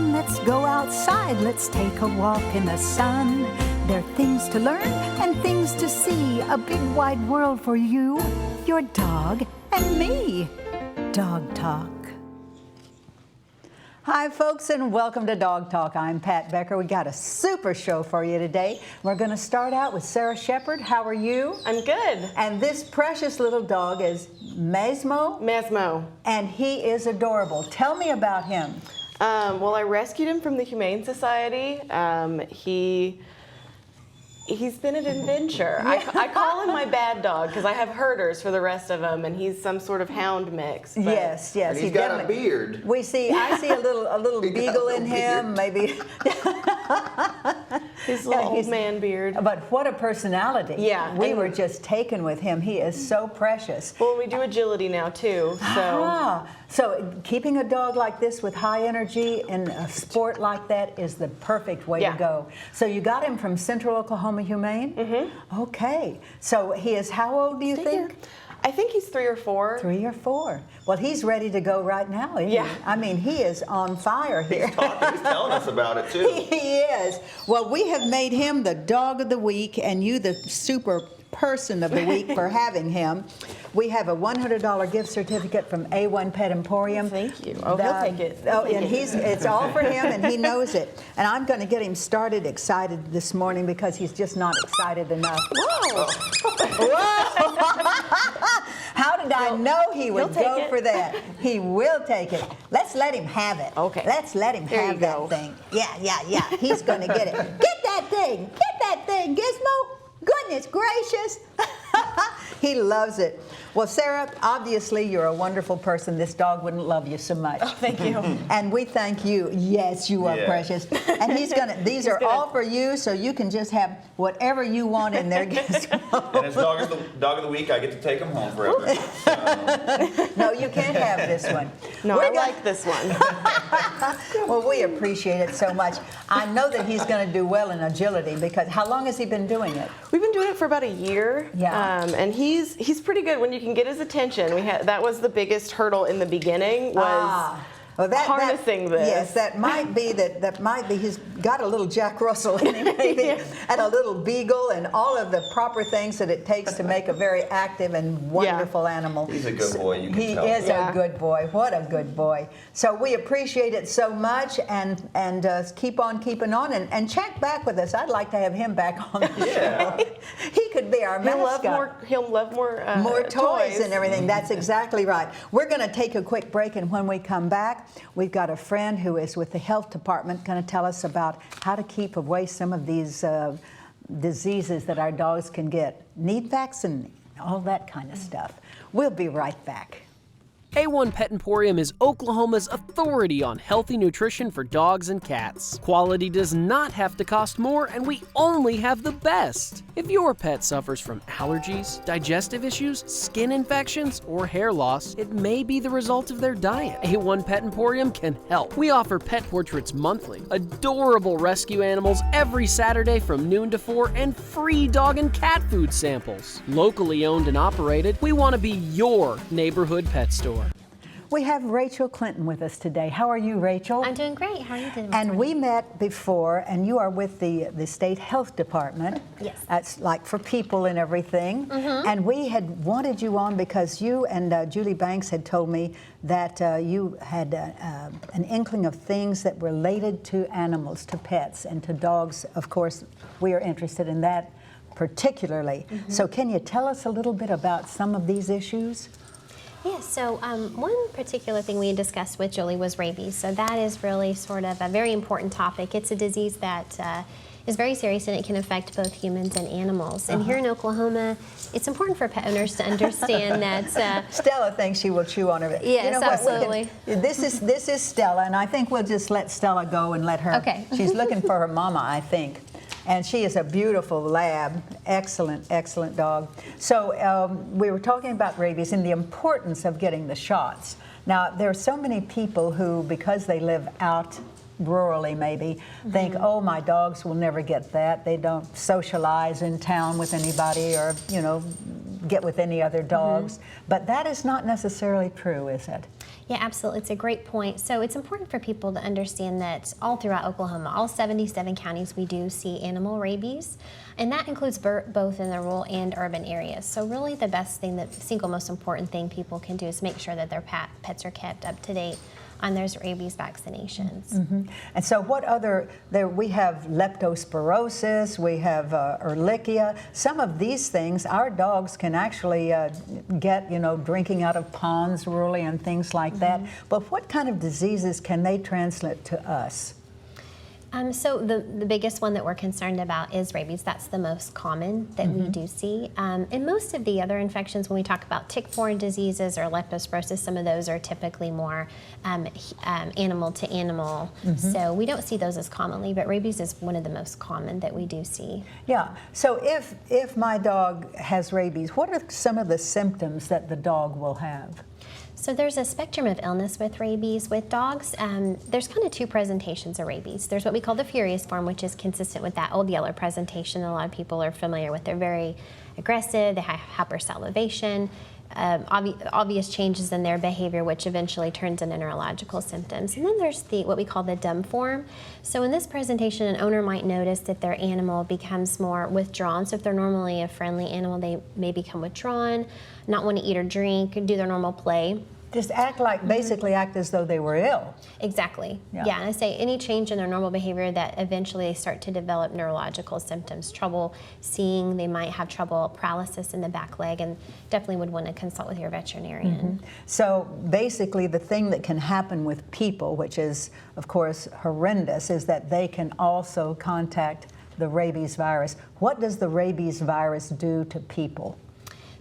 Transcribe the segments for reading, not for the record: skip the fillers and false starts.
on, let's go outside. Let's take a walk in the sun. There are things to learn and things to see. A big wide world for you, your dog, and me. Dog Talk. Hi, folks, and welcome to Dog Talk. I'm Pat Becker. We got a super show for you today. We're going to start out with Sara Shephard. How are you? I'm good. And this precious little dog is Mazmo. Mazmo. And he is adorable. Tell me about him. Well, I rescued him from the Humane Society. He's been an adventure. I call him my bad dog because I have herders for the rest of them, and he's some sort of hound mix. Yes. And he's got a beard. I see a little beagle in him, maybe. His little old man beard. But what a personality. Yeah. We were just taken with him. He is so precious. Well, we do agility now, too. So keeping a dog like this with high energy in a sport like that is the perfect way to go. So you got him from Central Oklahoma Humane? Mm-hmm. Okay. So he is how old, do you think? I think he's 3 or 4. 3 or 4. Well, he's ready to go right now, isn't he? I mean, he is on fire here. He's telling us about it, too. He is. Well, we have made him the dog of the week, and you the super person of the week for having him. We have a $100 gift certificate from A1 Pet Emporium. Thank you. Oh, he'll take it. It's all for him, and he knows it. And I'm going to get him started excited this morning because he's just not excited enough. Whoa! Whoa! How did I know he would go for that? He will take it. Let's let him have it. Okay. Let's let him have that thing. Yeah. He's going to get it. Get that thing. Get that thing, Gizmo. Goodness gracious. He loves it. Well, Sara, obviously you're a wonderful person. This dog wouldn't love you so much. Oh, thank you. And we thank you. Yes, you are precious. And these are all for you, so you can just have whatever you want in there. And as dog of the week, I get to take him home forever. So. No, you can't have this one. No, I like this one. Well, we appreciate it so much. I know that he's going to do well in agility because how long has he been doing it? We've been doing it for about a year. Yeah. And he's pretty good when you can get his attention. That was the biggest hurdle in the beginning was harnessing this. Yes, that might be he's got a little Jack Russell in him maybe, and a little beagle and all of the proper things that it takes to make a very active and wonderful animal. He's a good boy, you can tell. He is a good boy. What a good boy. So we appreciate it so much and keep on keeping on and check back with us. I'd like to have him back on the show. He could be our mascot. He'll love more toys and everything. That's exactly right. We're going to take a quick break, and when we come back, we've got a friend who is with the health department going to tell us about how to keep away some of these diseases that our dogs can get. Need vaccine, all that kind of stuff. We'll be right back. A1 Pet Emporium is Oklahoma's authority on healthy nutrition for dogs and cats. Quality does not have to cost more, and we only have the best. If your pet suffers from allergies, digestive issues, skin infections, or hair loss, it may be the result of their diet. A1 Pet Emporium can help. We offer pet portraits monthly, adorable rescue animals every Saturday from noon to 4, and free dog and cat food samples. Locally owned and operated, we want to be your neighborhood pet store. We have Rachel Clinton with us today. How are you, Rachel? I'm doing great. How are you doing? And we met before, and you are with the state health department. Yes. That's like for people and everything. Mm-hmm. And we had wanted you on because you and Julie Banks had told me that you had an inkling of things that related to animals, to pets, and to dogs. Of course, we are interested in that particularly. Mm-hmm. So can you tell us a little bit about some of these issues? Yeah, so one particular thing we had discussed with Julie was rabies. So that is really sort of a very important topic. It's a disease that is very serious, and it can affect both humans and animals. And here in Oklahoma, it's important for pet owners to understand that... Stella thinks she will chew on her. Yes, you know absolutely. This is Stella, and I think we'll just let Stella go and let her... Okay. She's looking for her mama, I think. And she is a beautiful lab, excellent dog. So we were talking about rabies and the importance of getting the shots. Now, there are so many people who, because they live out rurally maybe, think, oh, my dogs will never get that. They don't socialize in town with anybody or, you know, get with any other dogs. But that is not necessarily true, is it? Yeah, absolutely. It's a great point. So it's important for people to understand that all throughout Oklahoma, all 77 counties, we do see animal rabies, and that includes both in the rural and urban areas. So really the best thing, the single most important thing people can do is make sure that their pets are kept up to date on those rabies vaccinations. And so what other, we have leptospirosis, we have Ehrlichia. Some of these things our dogs can actually get, drinking out of ponds really and things like that. But what kind of diseases can they transmit to us? So the biggest one that we're concerned about is rabies. That's the most common that we do see. And most of the other infections, when we talk about tick-borne diseases or leptospirosis, some of those are typically more animal to animal. So we don't see those as commonly, but rabies is one of the most common that we do see. Yeah, so if my dog has rabies, what are some of the symptoms that the dog will have? So there's a spectrum of illness with rabies. With dogs, there's kind of two presentations of rabies. There's what we call the furious form, which is consistent with that old yeller presentation a lot of people are familiar with. They're very aggressive, they have hypersalivation, obvious changes in their behavior, which eventually turns into neurological symptoms. And then there's what we call the dumb form. So in this presentation, an owner might notice that their animal becomes more withdrawn. So if they're normally a friendly animal, they may become withdrawn, not want to eat or drink, do their normal play. Just act like, basically act as though they were ill. Exactly. Yeah, and I say any change in their normal behavior that eventually they start to develop neurological symptoms, trouble seeing, they might have trouble, paralysis in the back leg, and definitely would want to consult with your veterinarian. So basically the thing that can happen with people, which is of course horrendous, is that they can also contact the rabies virus. What does the rabies virus do to people?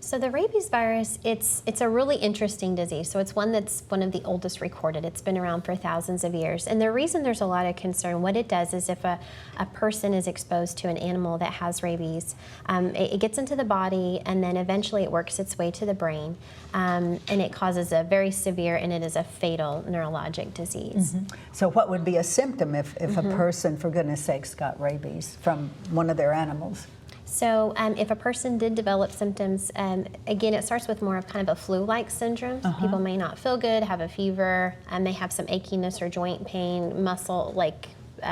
So the rabies virus, it's a really interesting disease. So it's one that's one of the oldest recorded. It's been around for thousands of years. And the reason there's a lot of concern, what it does is if a person is exposed to an animal that has rabies, it gets into the body and then eventually it works its way to the brain. And it causes a very severe, and it is a fatal neurologic disease. So what would be a symptom if a person, for goodness sakes, got rabies from one of their animals? So if a person did develop symptoms, again, it starts with more of kind of a flu-like syndrome. People may not feel good, have a fever, may have some achiness or joint pain, muscle, like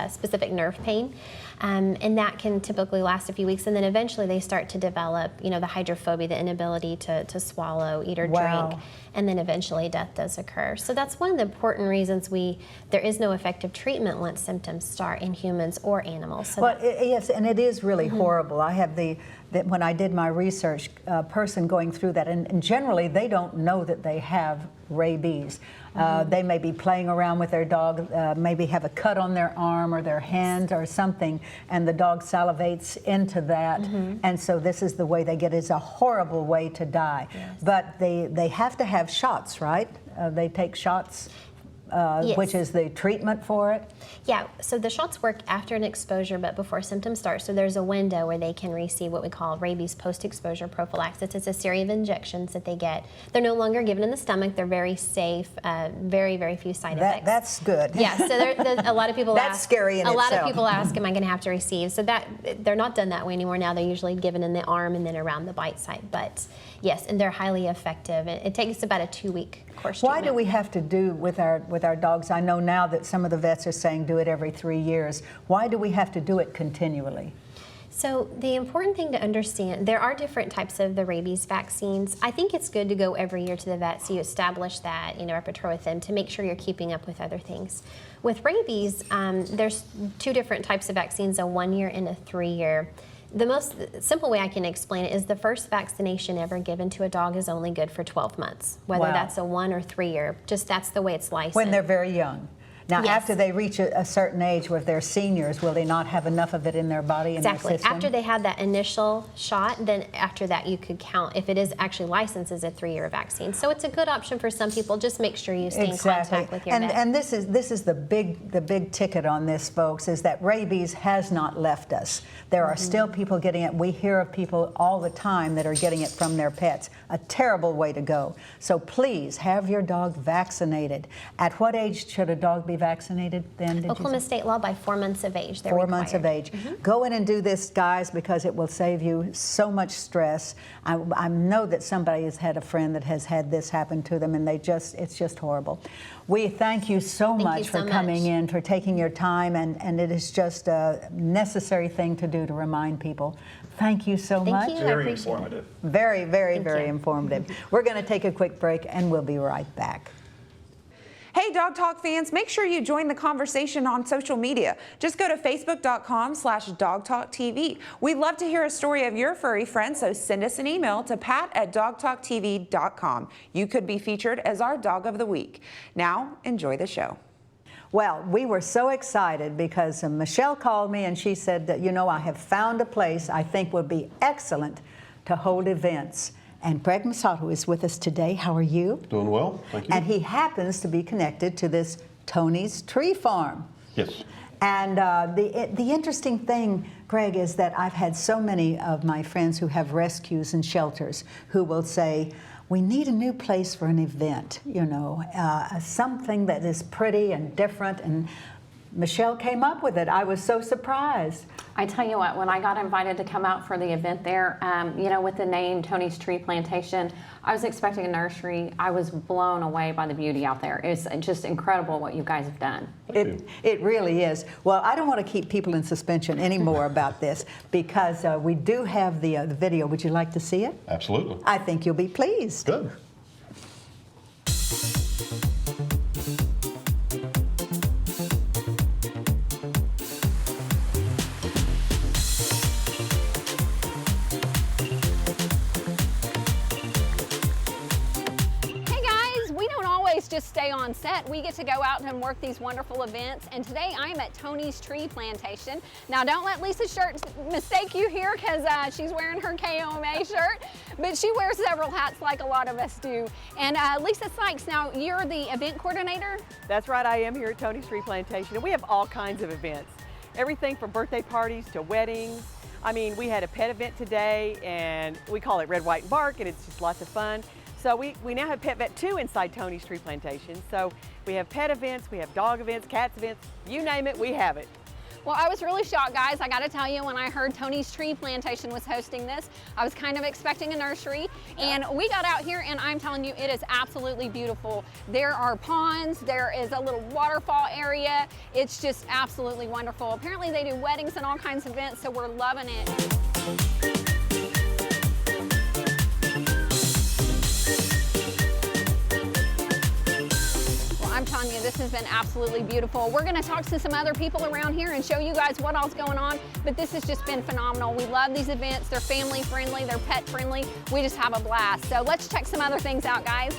specific nerve pain. And that can typically last a few weeks, and then eventually they start to develop, the hydrophobia, the inability to swallow, eat, or drink, and then eventually death does occur. So that's one of the important reasons there is no effective treatment once symptoms start in humans or animals. So yes, and it is really horrible. I have when I did my research, a person going through that, and generally they don't know that they have rabies. They may be playing around with their dog, maybe have a cut on their arm or their hand or something, and the dog salivates into that, and so this is the way they get it. It's a horrible way to die. Yes. But they have to have shots, right? They take shots, Yes. which is the treatment for it? Yeah, so the shots work after an exposure but before symptoms start. So there's a window where they can receive what we call rabies post-exposure prophylaxis. It's a series of injections that they get. They're no longer given in the stomach. They're very safe, very, very few side effects. That's good. Yeah, so a lot of people That's ask. scary in A lot of itself. people ask, am I going to have to receive? So they're not done that way anymore now. They're usually given in the arm and then around the bite site. But yes, and they're highly effective. It takes about a 2-week course Why treatment. do we have to do with our dogs? I know now that some of the vets are saying do it every 3 years. Why do we have to do it continually? So the important thing to understand, there are different types of the rabies vaccines. I think it's good to go every year to the vet so you establish that repertoire with them to make sure you're keeping up with other things. With rabies, there's 2 different types of vaccines, a 1-year and a 3-year. The most simple way I can explain it is the first vaccination ever given to a dog is only good for 12 months, whether Wow. that's a 1 or 3 year. Just that's the way it's licensed. When they're very young. Now, Yes. after they reach a certain age where they're seniors, will they not have enough of it in their body and Exactly. their system? After they had that initial shot, then after that you could count if it is actually licensed as a 3-year vaccine. So it's a good option for some people. Just make sure you stay in contact with your vet. And this is the big ticket on this, folks, is that rabies has not left us. There are still people getting it. We hear of people all the time that are getting it from their pets. A terrible way to go. So please have your dog vaccinated. At what age should a dog be be vaccinated then? Did you Oklahoma say? state law by 4 months of age. They're 4 months of required. age. Go in and do this, guys, because it will save you so much stress. I know that somebody has had a friend that has had this happen to them, and it's just horrible. We thank you so much for coming in, for taking your time, and it is just a necessary thing to do to remind people. Thank you so much. Thank you. Very informative. Very, very, very you. informative. We're going to take a quick break, and we'll be right back. Hey, Dog Talk fans, make sure you join the conversation on social media. Just go to facebook.com/dogtalktv. We'd love to hear a story of your furry friend, so send us an email to pat@dogtalktv.com. You could be featured as our Dog of the Week. Now, enjoy the show. Well, we were so excited because Michelle called me and she said that, I have found a place I think would be excellent to hold events. And Greg Masato is with us today. How are you? Doing well, thank you. And he happens to be connected to this Tony's Tree Farm. Yes. And the interesting thing, Greg, is that I've had so many of my friends who have rescues and shelters who will say, we need a new place for an event, something that is pretty and different. And Michelle came up with it. I was so surprised. I tell you what, when I got invited to come out for the event there, with the name Tony's Tree Plantation, I was expecting a nursery. I was blown away by the beauty out there. It's just incredible what you guys have done. It really is. Well, I don't want to keep people in suspension anymore about this because we do have the video. Would you like to see it? Absolutely. I think you'll be pleased. Good. Just stay on set. We get to go out and work these wonderful events, and today I'm at Tony's Tree Plantation. Now don't let Lisa's shirt mistake you here because she's wearing her KOMA shirt, but she wears several hats like a lot of us do. And Lisa Sykes, now you're the event coordinator? That's right, I am here at Tony's Tree Plantation, and we have all kinds of events. Everything from birthday parties to weddings. I mean, we had a pet event today, and we call it Red, White, and Bark, and it's just lots of fun. So we now have Pet Vet 2 inside Tony's Tree Plantation. So we have pet events, we have dog events, cats events, you name it, we have it. Well, I was really shocked, guys. I got to tell you, when I heard Tony's Tree Plantation was hosting this, I was kind of expecting a nursery. And we got out here, and I'm telling you, it is absolutely beautiful. There are ponds, there is a little waterfall area. It's just absolutely wonderful. Apparently they do weddings and all kinds of events, so we're loving it. I'm telling you, this has been absolutely beautiful. We're gonna talk to some other people around here and show you guys what all's going on, but this has just been phenomenal. We love these events. They're family friendly, they're pet friendly. We just have a blast. So let's check some other things out, guys.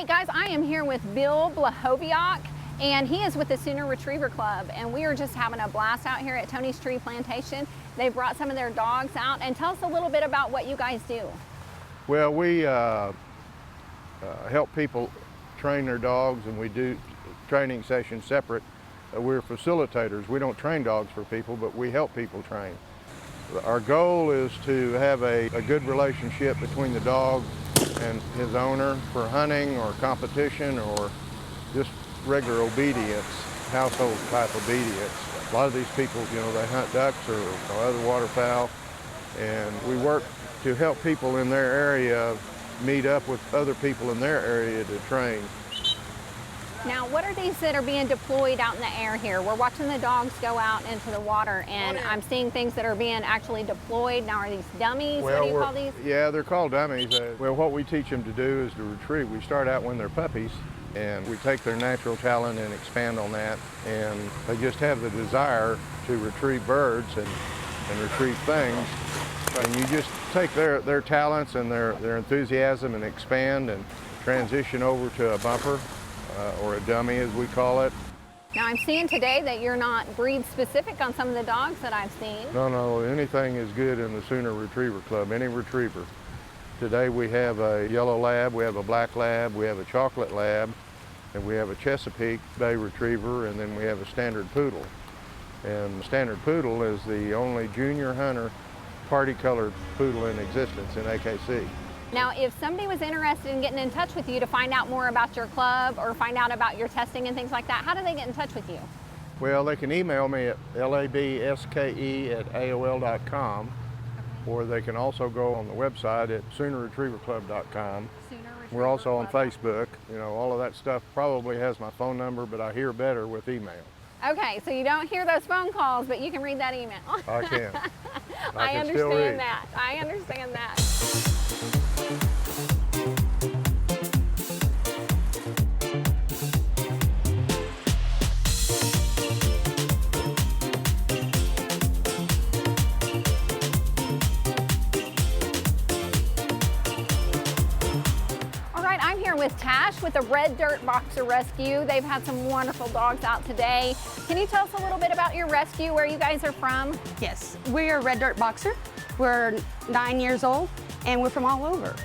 Guys, I am here with Bill Blahoviak, and he is with the Sooner Retriever Club, and we are just having a blast out here at Tony's Tree Plantation. They brought some of their dogs out, and tell us a little bit about what you guys do. Well, we help people train their dogs, and we do training sessions separate. We're facilitators. We don't train dogs for people, but we help people train. Our goal is to have a good relationship between the dog and his owner for hunting or competition or just regular obedience, household type obedience. A lot of these people, they hunt ducks or other waterfowl, and we work to help people in their area meet up with other people in their area to train. Now, what are these that are being deployed out in the air here? We're watching the dogs go out into the water, and I'm seeing things that are being actually deployed. Now, are these dummies? What do you call these? Yeah, they're called dummies. Well, what we teach them to do is to retrieve. We start out when they're puppies, and we take their natural talent and expand on that, and they just have the desire to retrieve birds and retrieve things. And you just take their talents and their enthusiasm and expand and transition over to a bumper or a dummy, as we call it. Now, I'm seeing today that you're not breed specific on some of the dogs that I've seen. No, anything is good in the Sooner Retriever Club, any retriever. Today we have a yellow lab, we have a black lab, we have a chocolate lab, and we have a Chesapeake Bay Retriever, and then we have a standard poodle. And the standard poodle is the only junior hunter party-colored poodle in existence in AKC. Now, if somebody was interested in getting in touch with you to find out more about your club or find out about your testing and things like that, how do they get in touch with you? Well, they can email me at labske@aol.com, or they can also go on the website at soonerretrieverclub.com. We're also on Facebook. You know, all of that stuff probably has my phone number, but I hear better with email. Okay, so you don't hear those phone calls, but you can read that email. I can. I can still read. understand that. I understand that. With Tash with the Red Dirt Boxer Rescue. They've had some wonderful dogs out today. Can you tell us a little bit about your rescue, where you guys are from? Yes, we are Red Dirt Boxer. We're 9 years old and we're from all over.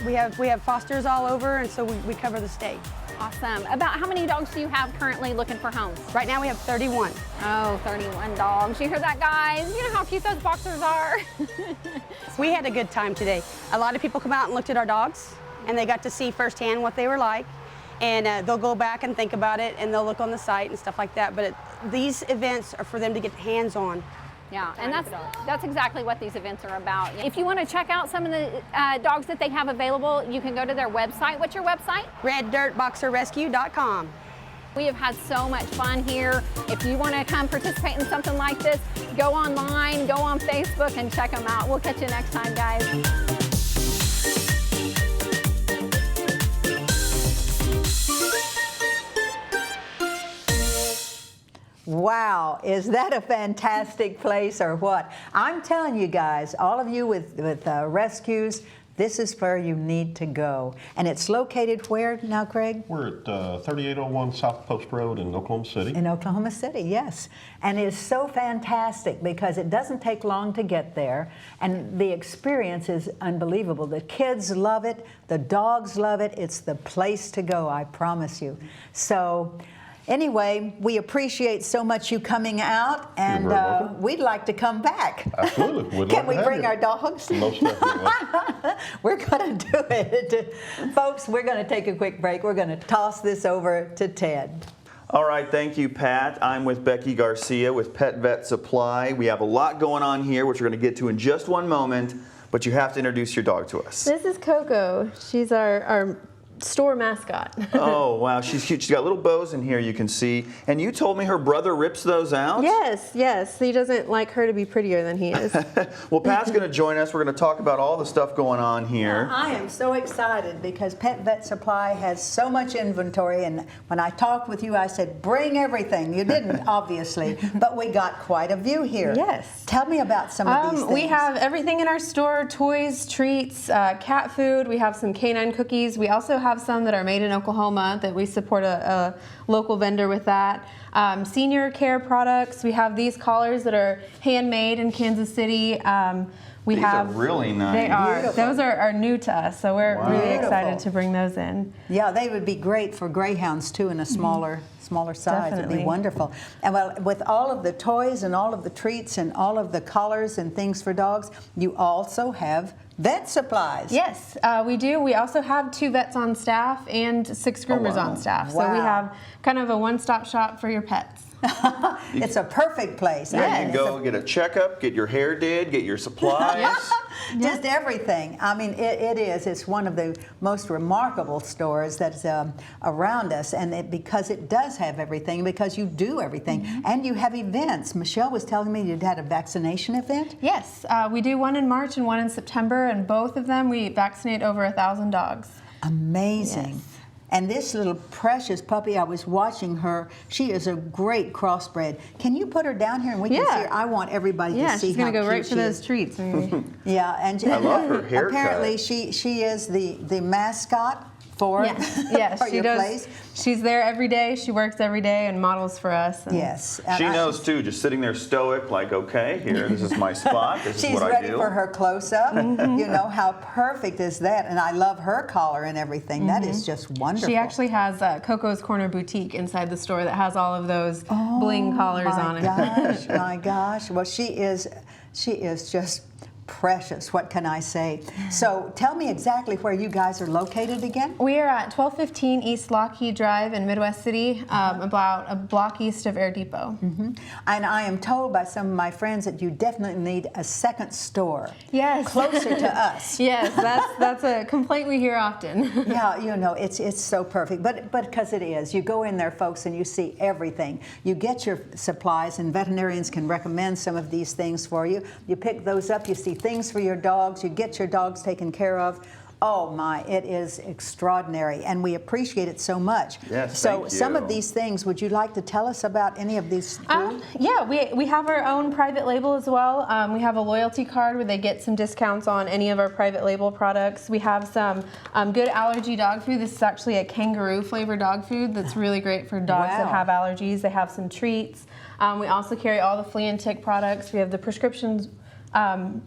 We have fosters all over, and so we cover the state. Awesome. About how many dogs do you have currently looking for homes? Right now we have 31. Oh, 31 dogs. You hear that, guys? You know how cute those boxers are. We had a good time today. A lot of people come out and looked at our dogs, and they got to see firsthand what they were like, and they'll go back and think about it, and they'll look on the site and stuff like that. But these events are for them to get hands-on. Yeah, and that's exactly what these events are about. If you want to check out some of the dogs that they have available, you can go to their website. What's your website? RedDirtBoxerRescue.com. We have had so much fun here. If you want to come participate in something like this, go online, go on Facebook, and check them out. We'll catch you next time, guys. Wow, is that a fantastic place or what? I'm telling you guys, all of you with rescues, this is where you need to go. And it's located where now, Craig? We're at 3801 South Post Road in Oklahoma City. In Oklahoma City, yes. And it's so fantastic because it doesn't take long to get there. And the experience is unbelievable. The kids love it. The dogs love it. It's the place to go, I promise you. So anyway, we appreciate so much you coming out, and we'd like to come back. Absolutely. Can we bring our dogs? Most definitely. We're going to do it. Folks, we're going to take a quick break. We're going to toss this over to Ted. All right, thank you, Pat. I'm with Becky Garcia with Pet Vet Supply. We have a lot going on here, which we're going to get to in just one moment, but you have to introduce your dog to us. This is Coco. She's our store mascot. Oh, wow, she's cute. She's got little bows in here, you can see. And you told me her brother rips those out? Yes. He doesn't like her to be prettier than he is. Well, Pat's going to join us. We're going to talk about all the stuff going on here. I am so excited because Pet Vet Supply has so much inventory, and when I talked with you, I said, bring everything. You didn't, obviously, but we got quite a view here. Yes. Tell me about some of these things. We have everything in our store: toys, treats, cat food. We have some canine cookies. We also have some that are made in Oklahoma that we support a local vendor with that. Senior care products. We have these collars that are handmade in Kansas City. These are really nice. They are. Beautiful. Those are new to us, so we're really excited to bring those in. Yeah, they would be great for greyhounds too in a smaller size. Definitely. It'd be wonderful. And well, with all of the toys and all of the treats and all of the collars and things for dogs, you also have vet supplies. Yes, we do. We also have 2 vets on staff and 6 groomers on staff. So we have kind of a one-stop shop for your pets. It's a perfect place. Yeah, you can go get a checkup, get your hair did, get your supplies. Just everything. I mean, it is. It's one of the most remarkable stores that's around us, and because it does have everything, because you do everything, and you have events. Michelle was telling me you'd had a vaccination event? Yes, we do one in March and one in September, and both of them we vaccinate over 1,000 dogs. Amazing. Yes. And this little precious puppy, I was watching her. She is a great crossbred. Can you put her down here and we can see her? I want everybody to see how she's going to go right cute for she those is. treats. Yeah, and I love her haircut. apparently she is the mascot for, Yes, for she your does. place. She's there every day. She works every day and models for us. And Yes. She knows too, just sitting there stoic, like, okay, here, this is my spot, this is what I do. She's ready for her close-up. You know, how perfect is that? And I love her collar and everything. That is just wonderful. She actually has Coco's Corner Boutique inside the store that has all of those bling collars on it. Gosh, my gosh. Well, she is just precious. What can I say? So tell me exactly where you guys are located again. We are at 1215 East Lockheed Drive in Midwest City, about a block east of Air Depot. And I am told by some of my friends that you definitely need a second store. Yes. Closer to us. Yes, that's a complaint we hear often. Yeah, you know, it's so perfect. But because it is. You go in there, folks, and you see everything. You get your supplies, and veterinarians can recommend some of these things for you. You pick those up, you see things for your dogs, you get your dogs taken care of. Oh my, it is extraordinary, and we appreciate it so much. Yes, so thank some you. of these things, would you like to tell us about any of these food? Yeah, we have our own private label as well. We have a loyalty card where they get some discounts on any of our private label products. We have some good allergy dog food. This is actually a kangaroo flavored dog food that's really great for dogs that have allergies. They have some treats. We also carry all the flea and tick products. We have the prescriptions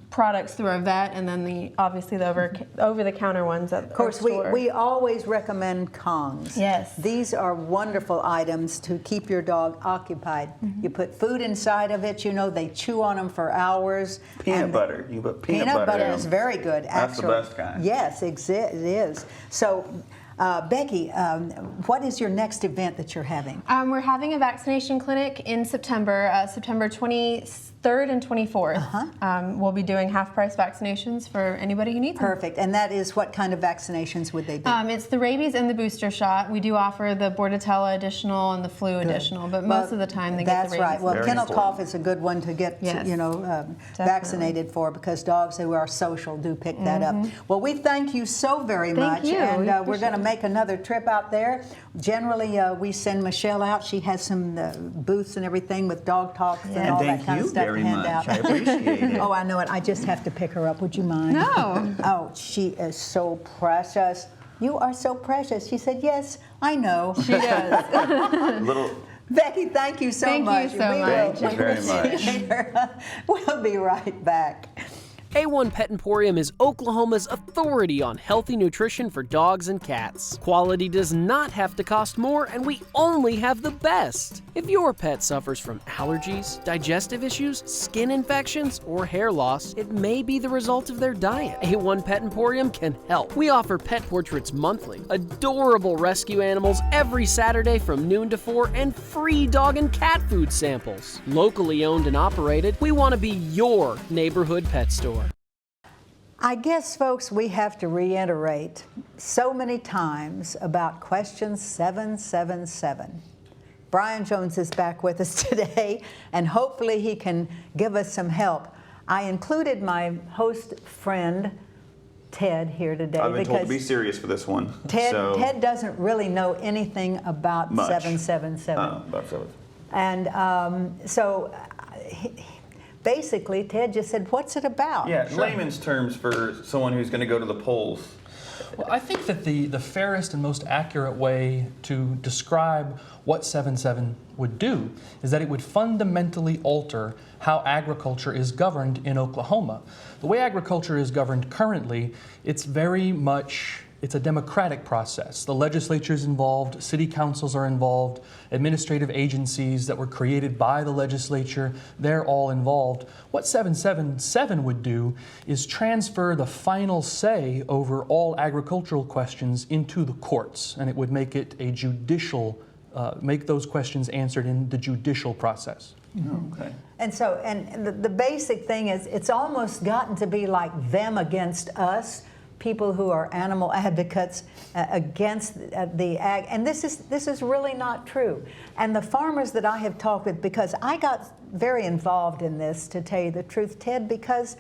products through our vet, and then obviously the over-the-counter ones at Of course, we always recommend Kongs. Yes. These are wonderful items to keep your dog occupied. You put food inside of it, you know, they chew on them for hours. Peanut butter. You put peanut butter butter in is them. very good, That's actually. the best kind. Yes, it is. So, Becky, what is your next event that you're having? We're having a vaccination clinic in September, September 23rd and 24th. We'll be doing half-price vaccinations for anybody who needs them. Perfect. And that is what kind of vaccinations would they be? It's the rabies and the booster shot. We do offer the Bordetella additional and the flu additional, but most of the time they get the rabies. That's right. Well, Very kennel important. cough is a good one to get, vaccinated for, because dogs who are social do pick that up. Well, we thank you so very much. Thank you. And we're going to make another trip out there. Generally, we send Michelle out. She has some booths and everything with dog talks and all that kind of stuff to hand out. I appreciate it. Oh, I know it. I just have to pick her up. Would you mind? No. Oh, she is so precious. You are so precious. She said, yes, I know. She does. Little. Becky, thank you so Thank much. you so We much. will- Thank you very much. see you later. We'll be right back. A1 Pet Emporium is Oklahoma's authority on healthy nutrition for dogs and cats. Quality does not have to cost more, and we only have the best. If your pet suffers from allergies, digestive issues, skin infections, or hair loss, it may be the result of their diet. A1 Pet Emporium can help. We offer pet portraits monthly, adorable rescue animals every Saturday from noon to 4, and free dog and cat food samples. Locally owned and operated, we want to be your neighborhood pet store. I guess, folks, we have to reiterate so many times about question 777. Brian Jones is back with us today, and hopefully he can give us some help. I included my host friend, Ted, here today. I've been told to because be serious for this one. Ted doesn't really know anything about Much. 777. About 7. And basically, Ted just said, what's it about? Yeah, layman's terms for someone who's going to go to the polls. Well, I think that the fairest and most accurate way to describe what 77 would do is that it would fundamentally alter how agriculture is governed in Oklahoma. The way agriculture is governed currently, it's a democratic process. The legislature is involved, city councils are involved, administrative agencies that were created by the legislature, they're all involved. What 777 would do is transfer the final say over all agricultural questions into the courts, and it would make it a judicial make those questions answered in the judicial process. Okay. And so, and the basic thing is, it's almost gotten to be like them against us, people who are animal advocates against the ag, and this is really not true. And the farmers that I have talked with, because I got very involved in this, to tell you the truth, Ted, because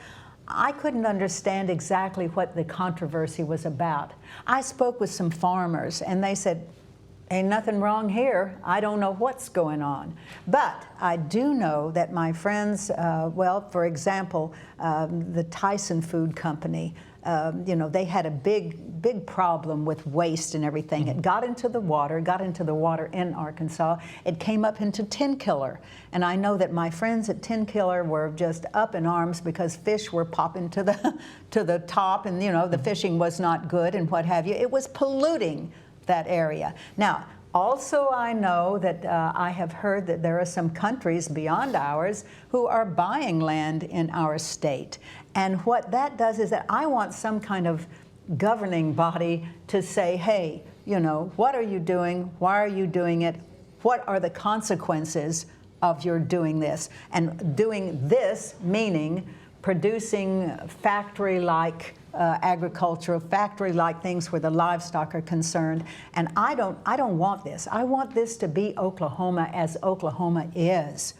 I couldn't understand exactly what the controversy was about. I spoke with some farmers, and they said, ain't nothing wrong here. I don't know what's going on. But I do know that my friends, well, for example, the Tyson Food Company, you know, they had a big problem with waste and everything. It got into the water in Arkansas. It came up into Tenkiller. And I know that my friends at Tenkiller were just up in arms because fish were popping to the top, and, you know, the fishing was not good and what have you. It was polluting that area. Now, also I know that I have heard that there are some countries beyond ours who are buying land in our state. And what that does is that I want some kind of governing body to say, hey, you know, what are you doing? Why are you doing it? What are the consequences of your doing this? And doing this meaning producing factory-like agricultural, factory-like things where the livestock are concerned. And I don't want this. I want this to be Oklahoma as Oklahoma is.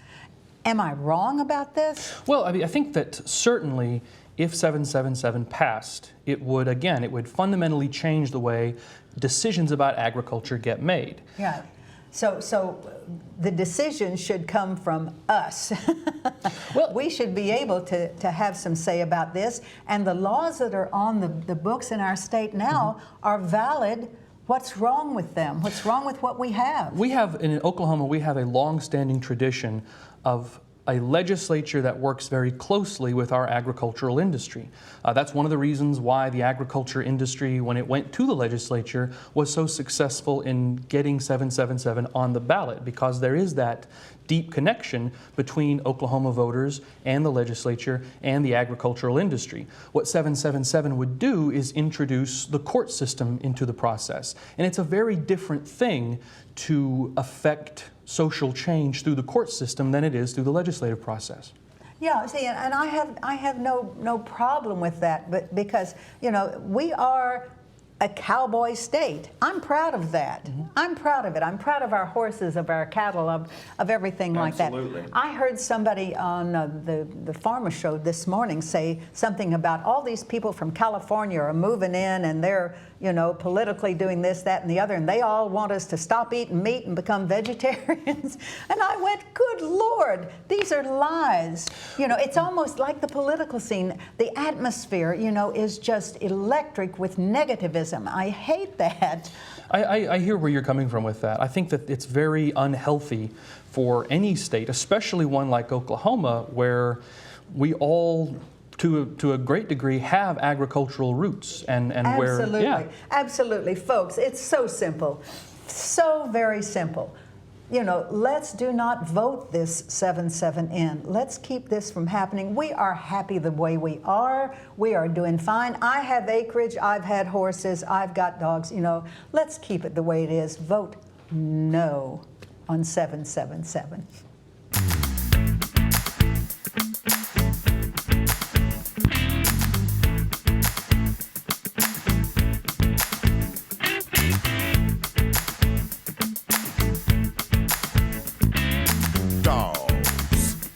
Am I wrong about this? Well, I mean, I think that certainly if 777 passed, it would fundamentally change the way decisions about agriculture get made. Yeah. So the decision should come from us. Well, we should be able to have some say about this, and the laws that are on the books in our state now are valid. What's wrong with them? What's wrong with what we have? In Oklahoma, we have a long-standing tradition of a legislature that works very closely with our agricultural industry. That's one of the reasons why the agriculture industry, when it went to the legislature, was so successful in getting 777 on the ballot, because there is that deep connection between Oklahoma voters and the legislature and the agricultural industry. What 777 would do is introduce the court system into the process. And it's a very different thing to affect social change through the court system than it is through the legislative process. Yeah, see, and I have no problem with that, but because, you know, we are a cowboy state. I'm proud of that. I'm proud of it. I'm proud of our horses, of our cattle, of everything like that. Absolutely. I heard somebody on the Farmer Show this morning say something about all these people from California are moving in and they're, you know, politically doing this, that, and the other, and they all want us to stop eating meat and become vegetarians. And I went, good Lord, these are lies. You know, it's almost like the political scene. The atmosphere, you know, is just electric with negativism. I hate that. I hear where you're coming from with that. I think that it's very unhealthy for any state, especially one like Oklahoma, where we all, to a great degree, have agricultural roots, and Absolutely. where, yeah. Absolutely, folks, it's so simple, so very simple. You know, let's do not vote this 7-7 in. Let's keep this from happening. We are happy the way we are. We are doing fine. I have acreage. I've had horses. I've got dogs. You know, let's keep it the way it is. Vote no on 777.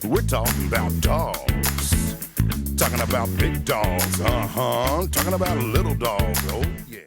We're talking about dogs. Talking about big dogs, talking about little dogs, oh yeah.